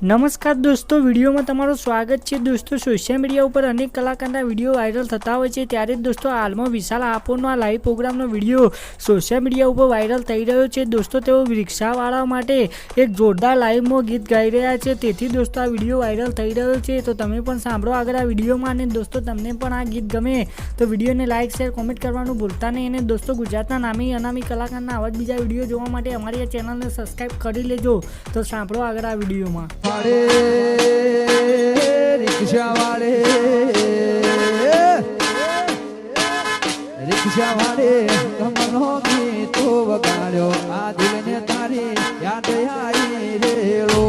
નમસ્કાર દોસ્તો, વિડીયોમાં તમારું સ્વાગત છે। દોસ્તો, સોશિયલ મીડિયા ઉપર અનેક કલાકારના વિડીયો વાયરલ થતા હોય છે, ત્યારે જ દોસ્તો હાલમાં વિશાલ આપણનો આ લાઈવ પ્રોગ્રામનો વિડીયો સોશિયલ મીડિયા ઉપર વાયરલ થઈ રહ્યો છે। દોસ્તો, તેઓ રિક્ષાવાળા માટે એક જોરદાર લાઈવમાં ગીત ગાઈ રહ્યા છે, તેથી દોસ્તો આ વિડીયો વાયરલ થઈ રહ્યો છે। તો તમે પણ સાંભળો આગળ આ વિડીયોમાં, અને દોસ્તો તમને પણ આ ગીત ગમે તો વિડીયોને લાઈક શેર કોમેન્ટ કરવાનું ભૂલતા નહીં। અને દોસ્તો, ગુજરાતના નામી અનામી કલાકારના આવા જ બીજા વિડીયો જોવા માટે અમારી આ ચેનલને સબસ્ક્રાઈબ કરી લેજો। તો સાંભળો આગળ આ વિડીયોમાં। रिक्शा वाले कमलों की तो वगाड़ो आ दिल ने तारी याद आई रे रो।